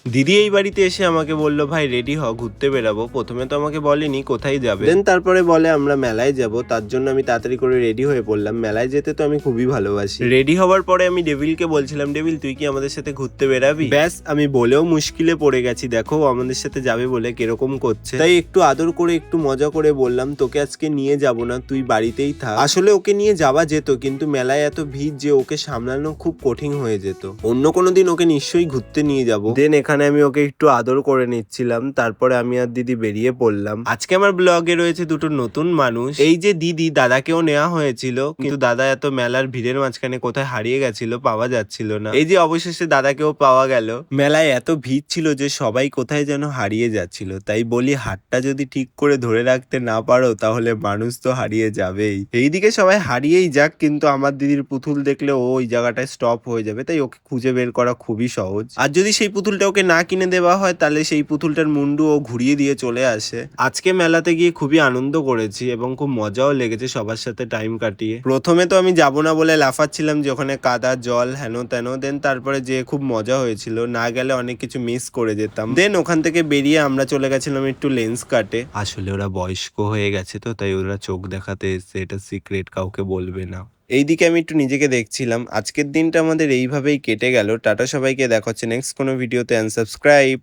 দিদি এই বাড়িতে এসে আমাকে বললো, ভাই রেডি হ, ঘুরতে বেরাবো। প্রথমে তো আমাকে বলেনি কোথায় যাবে, দেন তারপরে বলে আমরা মেলায় যাব। তার জন্য আমি তাড়াতাড়ি করে রেডি হয়ে পড়লাম। মেলায় যেতে তো আমি খুবই ভালোবাসি। রেডি হওয়ার পরে আমি ডেভিলকে বলছিলাম, ডেভিল তুই কি আমাদের সাথে ঘুরতে বেরাবি? ব্যাস আমি বলেও মুশকিলে পড়ে গেছি, দেখো ও আমাদের সাথে যাবে বলে কিরকম করছে। তাই একটু আদর করে একটু মজা করে বললাম, তোকে আজকে নিয়ে যাব না, তুই বাড়িতেই থাক। আসলে ওকে নিয়ে যাওয়া যেত, কিন্তু মেলায় এত ভিড় যে ওকে সামলানো খুব কঠিন হয়ে যেত। অন্য কোনো দিন ওকে নিশ্চয়ই ঘুরতে নিয়ে যাব। দেন এখানে আমি ওকে একটু আদর করে নিচ্ছিলাম, তারপরে আমি আর দিদি বেরিয়ে পড়লাম। আজকে আমার ব্লগে রয়েছে দুটো নতুন মানুষ। এই যে দিদি, দাদাকেও নেওয়া হয়েছিল, কিন্তু দাদা এত মেলার ভিড়ের মাঝখানে কোথায় হারিয়ে গেছিল, পাওয়া যাচ্ছিল না। এই যে অবশেষে দাদাকেও পাওয়া গেল। মেলায় এত ভিড় ছিল যে সবাই কোথায় যেন হারিয়ে যাচ্ছিল। তাই বলি, হাতটা যদি ঠিক করে ধরে রাখতে না পারো তাহলে মানুষ তো হারিয়ে যাবেই। এইদিকে সবাই হারিয়েই যাক, কিন্তু আমার দিদির পুতুল দেখলে ও ওই জায়গাটায় স্টপ হয়ে যাবে, তাই ওকে খুঁজে বের করা খুবই সহজ। আর যদি সেই পুতুলটা ওকে না কিনে দেওয়া হয় তাহলে সেই পুতুলটার মুন্ডু ও ঘুরিয়ে দিয়ে চলে আসে। আজকে মেলাতে গিয়ে খুবই আনন্দ করেছি এবং খুব মজাও লেগেছে সবার সাথে টাইম কাটিয়ে। প্রথমে তো আমি যাব না বলে লাফাচ্ছিলাম যে ওখানে কাদা জল হেন তেন, দেন তারপরে যে খুব মজা হয়েছিল, না গেলে অনেক কিছু মিস করে যেতাম। দেন ওখান থেকে বেরিয়ে আমরা চলে গেছিলাম একটু লেন্স কাটে। আসলে ওরা বয়স্ক হয়ে গেছে তো, তাই ওরা চোখ দেখাতে এসছে, এটা সিক্রেট, কাউকে বলবে না। এইদিকে আমি একটু নিজেকে দেখছিলাম। আজকের দিনটা আমাদের এইভাবেই কেটে গেল। টাটা সবাইকে, দেখা হচ্ছে নেক্সট কোনো ভিডিওতে। And subscribe.